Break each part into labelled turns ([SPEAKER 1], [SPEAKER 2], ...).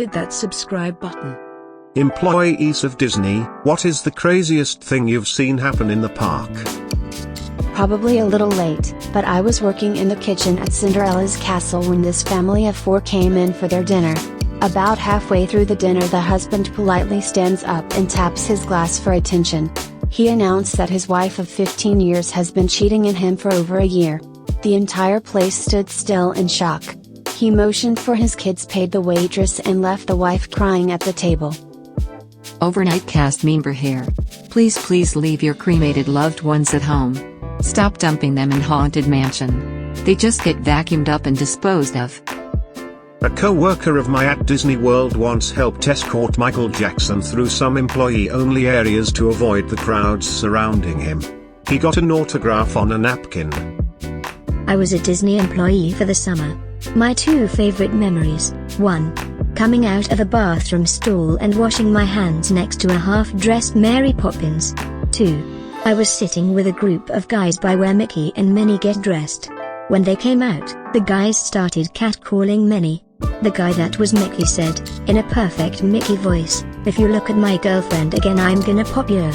[SPEAKER 1] hit that subscribe button.
[SPEAKER 2] Employees of Disney, what is the craziest thing you've seen happen in the park?
[SPEAKER 3] Probably a little late, but I was working in the kitchen at Cinderella's castle when this family of 4 came in for their dinner. About halfway through the dinner, the husband politely stands up and taps his glass for attention. He announced that his wife of 15 years has been cheating on him for over a year. The entire place stood still in shock. He motioned for his kids, paid the waitress, and left the wife crying at the table.
[SPEAKER 4] Overnight cast member here. Please leave your cremated loved ones at home. Stop dumping them in Haunted Mansion. They just get vacuumed up and disposed of.
[SPEAKER 2] A co-worker of mine at Disney World once helped escort Michael Jackson through some employee-only areas to avoid the crowds surrounding him. He got an autograph on a napkin.
[SPEAKER 5] I was a Disney employee for the summer. My 2 favorite memories: 1. Coming out of a bathroom stall and washing my hands next to a half-dressed Mary Poppins. 2. I was sitting with a group of guys by where Mickey and Minnie get dressed. When they came out, the guys started catcalling Minnie. The guy that was Mickey said, in a perfect Mickey voice, "If you look at my girlfriend again, I'm gonna pop you."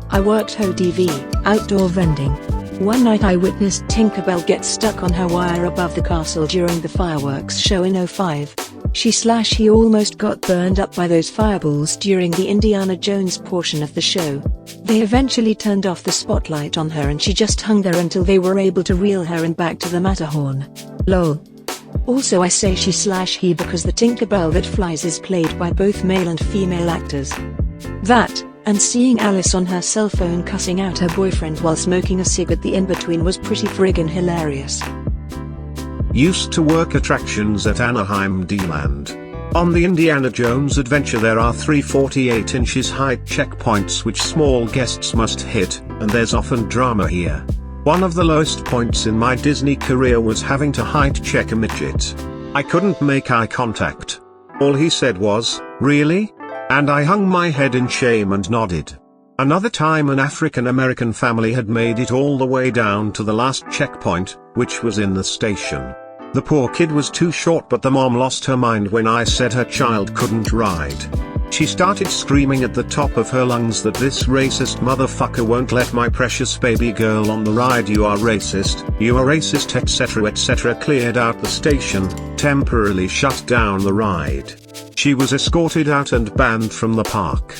[SPEAKER 1] I worked ODV, outdoor vending. One night I witnessed Tinkerbell get stuck on her wire above the castle during the fireworks show in '05. He almost got burned up by those fireballs during the Indiana Jones portion of the show. They eventually turned off the spotlight on her and she just hung there until they were able to reel her in back to the Matterhorn. Lol. Also, I say she/he because the Tinkerbell that flies is played by both male and female actors. That, and seeing Alice on her cell phone cussing out her boyfriend while smoking a cig at the in-between was pretty friggin' hilarious.
[SPEAKER 2] Used to work attractions at Anaheim D-Land. On the Indiana Jones adventure there are 3 48 inches height checkpoints which small guests must hit, and there's often drama here. One of the lowest points in my Disney career was having to height check a midget. I couldn't make eye contact. All he said was, "Really?" And I hung my head in shame and nodded. Another time an African American family had made it all the way down to the last checkpoint, which was in the station. The poor kid was too short, but the mom lost her mind when I said her child couldn't ride. She started screaming at the top of her lungs that this racist motherfucker won't let my precious baby girl on the ride. You are racist, etc. Cleared out the station, temporarily shut down the ride. She was escorted out and banned from the park.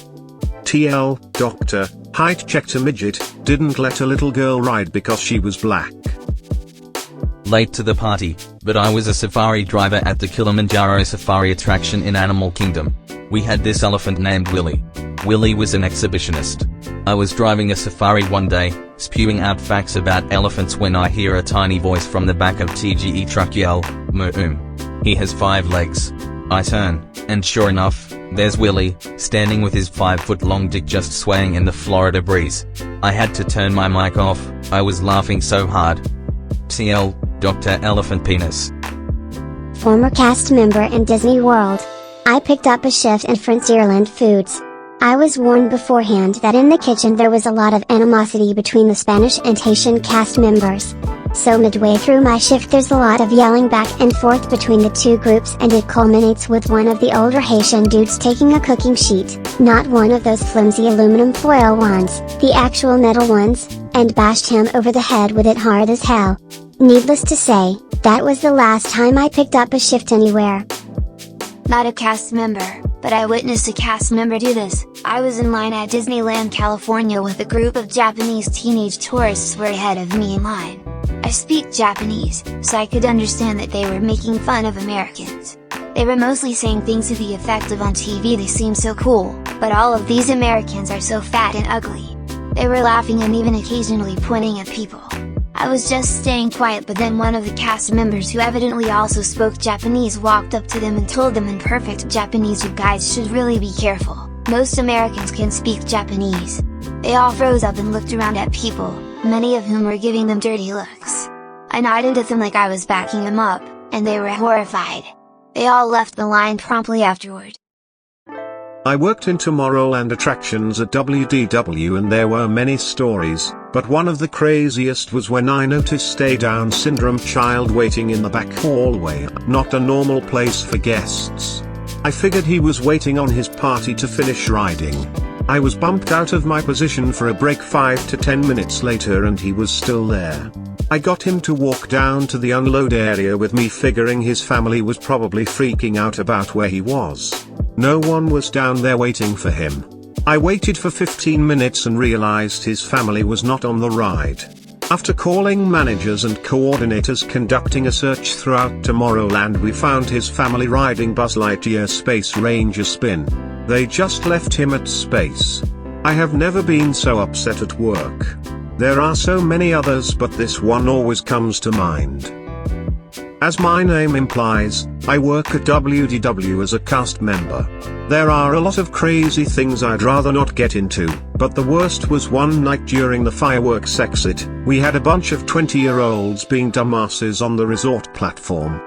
[SPEAKER 2] TL, doctor, height checked a midget, didn't let a little girl ride because she was black.
[SPEAKER 6] Late to the party, but I was a safari driver at the Kilimanjaro safari attraction in Animal Kingdom. We had this elephant named Willie. Willie was an exhibitionist. I was driving a safari one day, spewing out facts about elephants when I hear a tiny voice from the back of TGE truck yell, "Moo. He has 5 legs." I turn, and sure enough, there's Willie, standing with his 5-foot-long dick just swaying in the Florida breeze. I had to turn my mic off, I was laughing so hard. TL, Dr. Elephant Penis.
[SPEAKER 7] Former cast member in Disney World. I picked up a shift in Frontierland Foods. I was warned beforehand that in the kitchen there was a lot of animosity between the Spanish and Haitian cast members. So midway through my shift there's a lot of yelling back and forth between the 2 groups, and it culminates with one of the older Haitian dudes taking a cooking sheet, not one of those flimsy aluminum foil ones, the actual metal ones, and bashed him over the head with it hard as hell. Needless to say, that was the last time I picked up a shift anywhere.
[SPEAKER 8] Not a cast member, but I witnessed a cast member do this. I was in line at Disneyland California with a group of Japanese teenage tourists were ahead of me in line. I speak Japanese, so I could understand that they were making fun of Americans. They were mostly saying things to the effect of, "On TV they seem so cool, but all of these Americans are so fat and ugly." They were laughing and even occasionally pointing at people. I was just staying quiet, but then one of the cast members, who evidently also spoke Japanese, walked up to them and told them in perfect Japanese, "You guys should really be careful, most Americans can speak Japanese." They all froze up and looked around at people, many of whom were giving them dirty looks. I nodded at them like I was backing them up, and they were horrified. They all left the line promptly afterward.
[SPEAKER 2] I worked in Tomorrowland attractions at WDW and there were many stories, but one of the craziest was when I noticed a Down syndrome child waiting in the back hallway, not a normal place for guests. I figured he was waiting on his party to finish riding. I was bumped out of my position for a break 5 to 10 minutes later and he was still there. I got him to walk down to the unload area with me, figuring his family was probably freaking out about where he was. No one was down there waiting for him. I waited for 15 minutes and realized his family was not on the ride. After calling managers and coordinators conducting a search throughout Tomorrowland, we found his family riding Buzz Lightyear Space Ranger Spin. They just left him at space. I have never been so upset at work. There are so many others, but this one always comes to mind. As my name implies, I work at WDW as a cast member. There are a lot of crazy things I'd rather not get into, but the worst was one night during the fireworks exit. We had a bunch of 20-year-olds being dumbasses on the resort platform.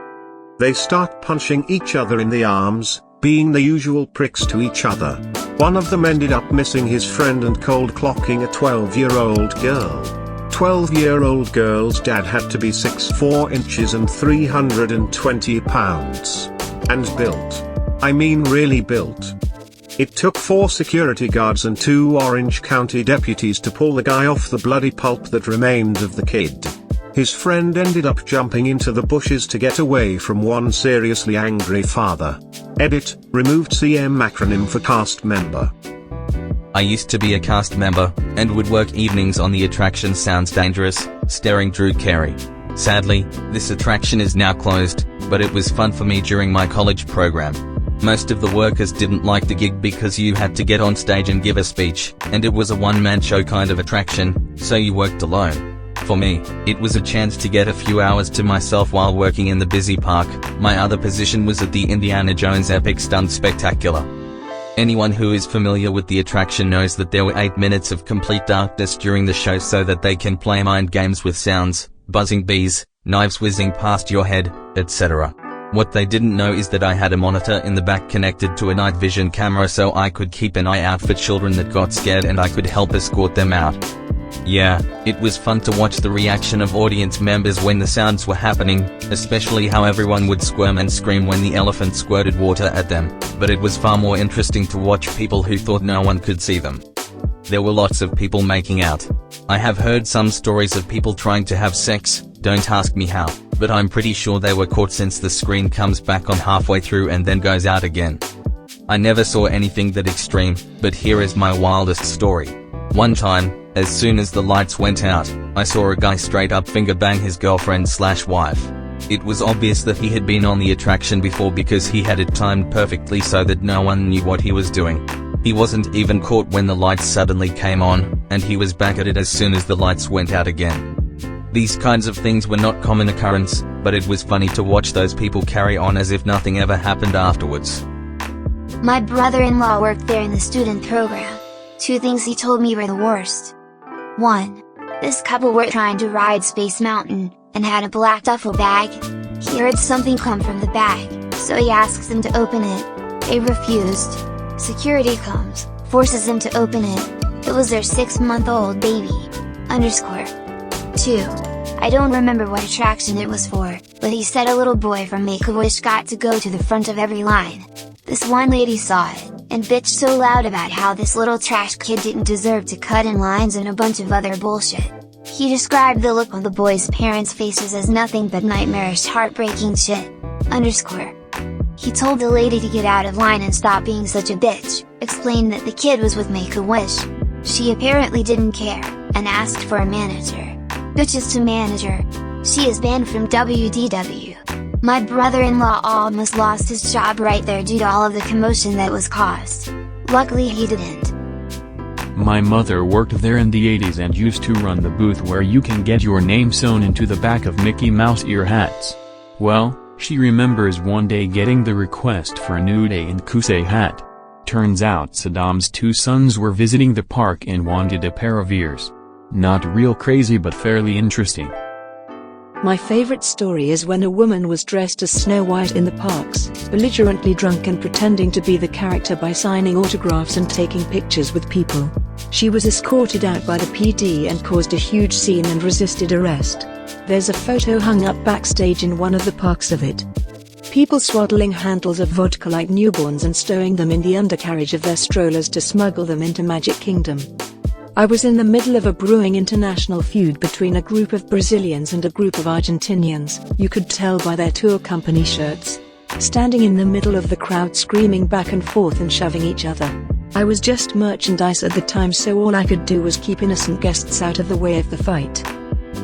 [SPEAKER 2] They start punching each other in the arms, being the usual pricks to each other. One of them ended up missing his friend and cold clocking a 12-year-old girl. 12-year-old girl's dad had to be 6'4" and 320 pounds. And built. I mean really built. It took 4 security guards and 2 Orange County deputies to pull the guy off the bloody pulp that remained of the kid. His friend ended up jumping into the bushes to get away from one seriously angry father. Edit, removed CM acronym for cast member.
[SPEAKER 6] I used to be a cast member, and would work evenings on the attraction Sounds Dangerous, starring Drew Carey. Sadly, this attraction is now closed, but it was fun for me during my college program. Most of the workers didn't like the gig because you had to get on stage and give a speech, and it was a one-man show kind of attraction, so you worked alone. For me, it was a chance to get a few hours to myself while working in the busy park. My other position was at the Indiana Jones Epic Stunt Spectacular. Anyone who is familiar with the attraction knows that there were 8 minutes of complete darkness during the show so that they can play mind games with sounds, buzzing bees, knives whizzing past your head, etc. What they didn't know is that I had a monitor in the back connected to a night vision camera so I could keep an eye out for children that got scared and I could help escort them out. Yeah, it was fun to watch the reaction of audience members when the sounds were happening, especially how everyone would squirm and scream when the elephant squirted water at them, but it was far more interesting to watch people who thought no one could see them. There were lots of people making out. I have heard some stories of people trying to have sex, don't ask me how, but I'm pretty sure they were caught since the screen comes back on halfway through and then goes out again. I never saw anything that extreme, but here is my wildest story. One time, as soon as the lights went out, I saw a guy straight up finger bang his girlfriend/wife. It was obvious that he had been on the attraction before because he had it timed perfectly so that no one knew what he was doing. He wasn't even caught when the lights suddenly came on, and he was back at it as soon as the lights went out again. These kinds of things were not common occurrence, but it was funny to watch those people carry on as if nothing ever happened afterwards.
[SPEAKER 8] My brother-in-law worked there in the student program. 2 things he told me were the worst. 1. This couple were trying to ride Space Mountain, and had a black duffel bag. He heard something come from the bag, so he asks them to open it. They refused. Security comes, forces them to open it. It was their 6-month-old baby. 2. I don't remember what attraction it was for, but he said a little boy from Make-A-Wish got to go to the front of every line. This one lady saw it, and bitched so loud about how this little trash kid didn't deserve to cut in lines and a bunch of other bullshit. He described the look on the boy's parents' faces as nothing but nightmarish heartbreaking shit. He told the lady to get out of line and stop being such a bitch, explained that the kid was with Make-A-Wish. She apparently didn't care, and asked for a manager. Bitches to manager. She is banned from WDW. My brother-in-law almost lost his job right there due to all of the commotion that was caused. Luckily he didn't.
[SPEAKER 9] My mother worked there in the 80s and used to run the booth where you can get your name sewn into the back of Mickey Mouse ear hats. Well, she remembers one day getting the request for a nude and Kusei hat. Turns out Saddam's 2 sons were visiting the park and wanted a pair of ears. Not real crazy but fairly interesting.
[SPEAKER 1] My favorite story is when a woman was dressed as Snow White in the parks, belligerently drunk and pretending to be the character by signing autographs and taking pictures with people. She was escorted out by the PD and caused a huge scene and resisted arrest. There's a photo hung up backstage in one of the parks of it. People swaddling handles of vodka like newborns and stowing them in the undercarriage of their strollers to smuggle them into Magic Kingdom. I was in the middle of a brewing international feud between a group of Brazilians and a group of Argentinians. You could tell by their tour company shirts. Standing in the middle of the crowd screaming back and forth and shoving each other. I was just merchandise at the time, so all I could do was keep innocent guests out of the way of the fight.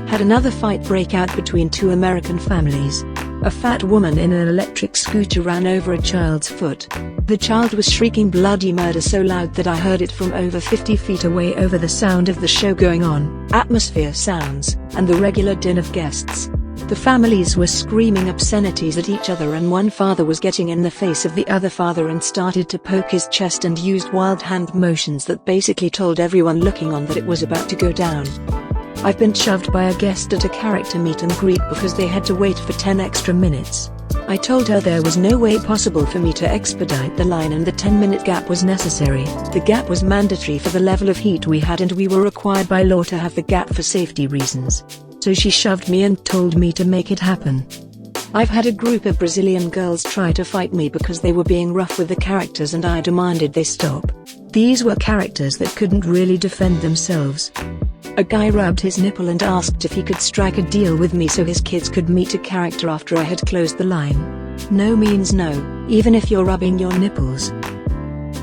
[SPEAKER 1] Had another fight break out between two American families. A fat woman in an electric scooter ran over a child's foot. The child was shrieking bloody murder so loud that I heard it from over 50 feet away over the sound of the show going on, atmosphere sounds, and the regular din of guests. The families were screaming obscenities at each other, and one father was getting in the face of the other father and started to poke his chest and used wild hand motions that basically told everyone looking on that it was about to go down. I've been shoved by a guest at a character meet and greet because they had to wait for 10 extra minutes. I told her there was no way possible for me to expedite the line and the 10-minute gap was necessary. The gap was mandatory for the level of heat we had, and we were required by law to have the gap for safety reasons. So she shoved me and told me to make it happen. I've had a group of Brazilian girls try to fight me because they were being rough with the characters and I demanded they stop. These were characters that couldn't really defend themselves. A guy rubbed his nipple and asked if he could strike a deal with me so his kids could meet a character after I had closed the line. No means no, even if you're rubbing your nipples.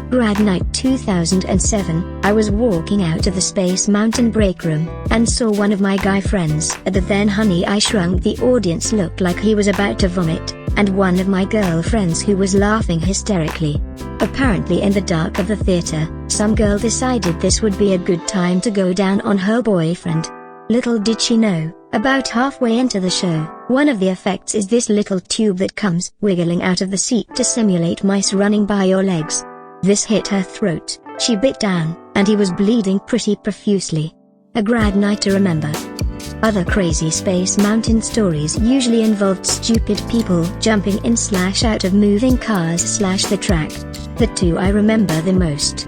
[SPEAKER 5] Grad night 2007, I was walking out of the Space Mountain break room, and saw one of my guy friends at the then Honey I Shrunk the audience looked like he was about to vomit, and one of my girlfriends who was laughing hysterically. Apparently in the dark of the theater, some girl decided this would be a good time to go down on her boyfriend. Little did she know, about halfway into the show, one of the effects is this little tube that comes wiggling out of the seat to simulate mice running by your legs. This hit her throat, she bit down, and he was bleeding pretty profusely. A grad night to remember. Other crazy Space Mountain stories usually involved stupid people jumping in / out of moving cars / the track. The two I remember the most.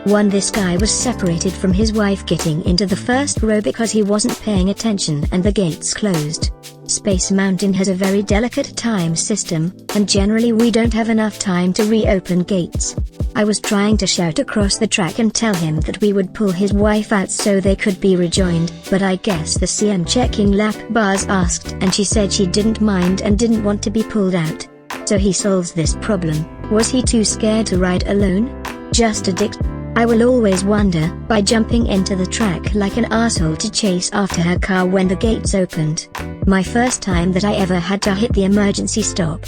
[SPEAKER 5] One, this guy was separated from his wife getting into the first row because he wasn't paying attention and the gates closed. Space Mountain has a very delicate time system, and generally we don't have enough time to reopen gates. I was trying to shout across the track and tell him that we would pull his wife out so they could be rejoined, but I guess the CM checking lap bars asked and she said she didn't mind and didn't want to be pulled out. So he solves this problem. Was he too scared to ride alone? Just a dick. I will always wonder, by jumping into the track like an asshole to chase after her car when the gates opened. My first time that I ever had to hit the emergency stop.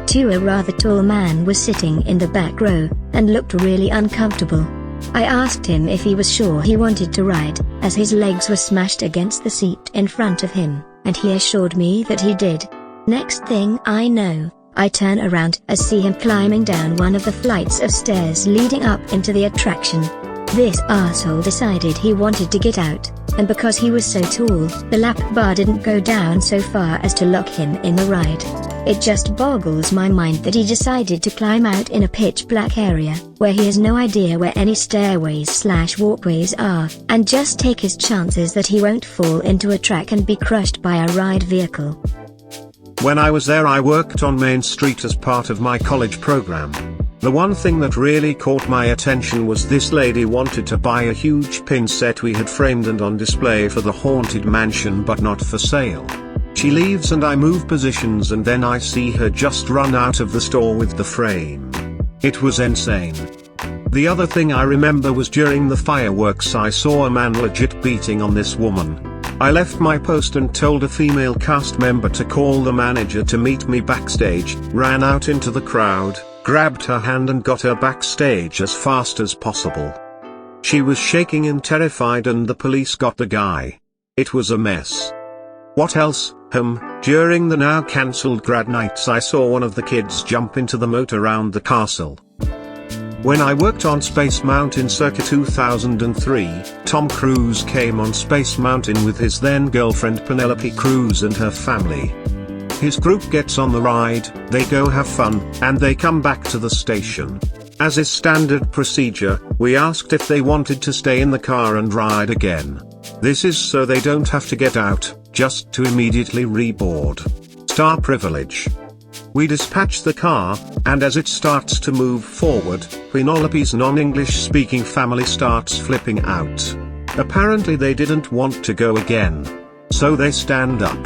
[SPEAKER 5] 2, a rather tall man was sitting in the back row, and looked really uncomfortable. I asked him if he was sure he wanted to ride, as his legs were smashed against the seat in front of him, and he assured me that he did. Next thing I know, I turn around and see him climbing down one of the flights of stairs leading up into the attraction. This asshole decided he wanted to get out, and because he was so tall, the lap bar didn't go down so far as to lock him in the ride. It just boggles my mind that he decided to climb out in a pitch black area, where he has no idea where any stairways / walkways are, and just take his chances that he won't fall into a track and be crushed by a ride vehicle.
[SPEAKER 2] When I was there, I worked on Main Street as part of my college program. The one thing that really caught my attention was this lady wanted to buy a huge pin set we had framed and on display for the Haunted Mansion but not for sale. She leaves and I move positions and then I see her just run out of the store with the frame. It was insane. The other thing I remember was during the fireworks I saw a man legit beating on this woman. I left my post and told a female cast member to call the manager to meet me backstage, ran out into the crowd, grabbed her hand and got her backstage as fast as possible. She was shaking and terrified and the police got the guy. It was a mess. What else? During the now cancelled grad nights I saw one of the kids jump into the moat around the castle. When I worked on Space Mountain circa 2003, Tom Cruise came on Space Mountain with his then girlfriend Penelope Cruz and her family. His group gets on the ride, they go have fun, and they come back to the station. As is standard procedure, we asked if they wanted to stay in the car and ride again. This is so they don't have to get out, just to immediately reboard. Star privilege. We dispatch the car, and as it starts to move forward, Penelope's non-English speaking family starts flipping out. Apparently they didn't want to go again. So they stand up.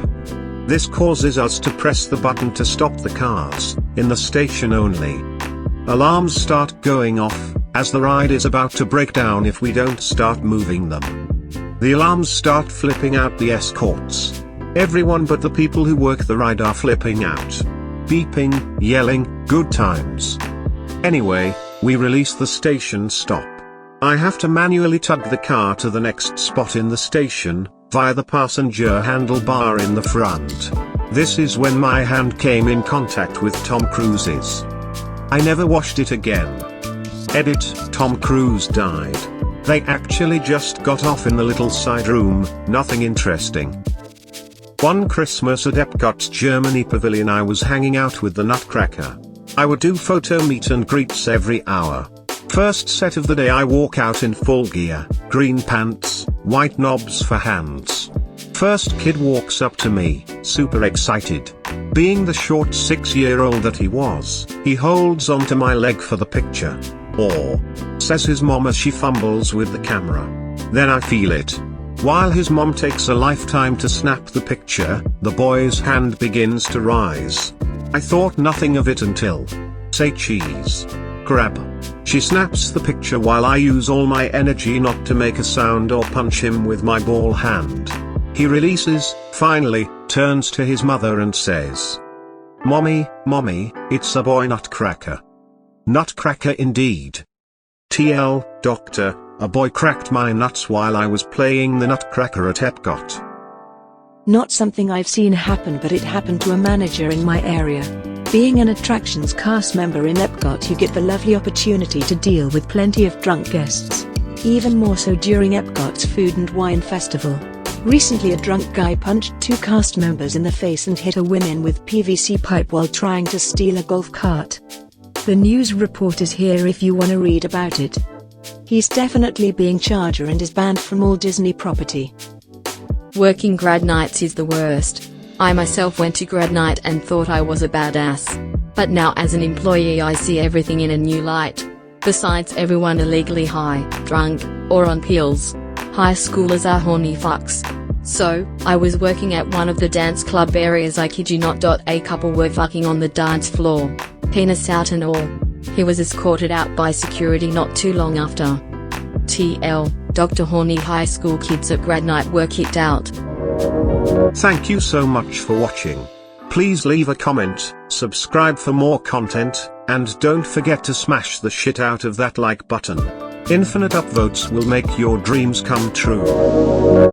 [SPEAKER 2] This causes us to press the button to stop the cars, in the station only. Alarms start going off, as the ride is about to break down if we don't start moving them. The alarms start flipping out the escorts. Everyone but the people who work the ride are flipping out. Beeping, yelling, good times. Anyway, we release the station stop. I have to manually tug the car to the next spot in the station, via the passenger handlebar in the front. This is when my hand came in contact with Tom Cruise's. I never washed it again. Edit, Tom Cruise died. They actually just got off in the little side room, nothing interesting. One Christmas at Epcot's Germany pavilion I was hanging out with the Nutcracker. I would do photo meet and greets every hour. First set of the day I walk out in full gear, green pants, white knobs for hands. First kid walks up to me, super excited. Being the short 6-year-old that he was, he holds onto my leg for the picture. Or, says his mom as she fumbles with the camera. Then I feel it. While his mom takes a lifetime to snap the picture, the boy's hand begins to rise. I thought nothing of it until, say cheese. Grab. She snaps the picture while I use all my energy not to make a sound or punch him with my ball hand. He releases, finally, turns to his mother and says, "Mommy, Mommy, it's a boy Nutcracker." Nutcracker indeed. TL, Doctor, a boy cracked my nuts while I was playing the Nutcracker at Epcot.
[SPEAKER 1] Not something I've seen happen, but it happened to a manager in my area. Being an attractions cast member in Epcot, you get the lovely opportunity to deal with plenty of drunk guests. Even more so during Epcot's Food and Wine Festival. Recently a drunk guy punched 2 cast members in the face and hit a woman with PVC pipe while trying to steal a golf cart. The news report is here if you want to read about it. He's definitely being charged and is banned from all Disney property.
[SPEAKER 4] Working grad nights is the worst. I myself went to grad night and thought I was a badass. But now as an employee I see everything in a new light. Besides everyone illegally high, drunk, or on pills. High schoolers are horny fucks. So, I was working at one of the dance club areas, I kid you not. A couple were fucking on the dance floor. Penis out and all. He was escorted out by security not too long after. TL, Dr. Horny high school kids at grad night were kicked out.
[SPEAKER 2] Thank you so much for watching. Please leave a comment, subscribe for more content, and don't forget to smash the shit out of that like button. Infinite upvotes will make your dreams come true.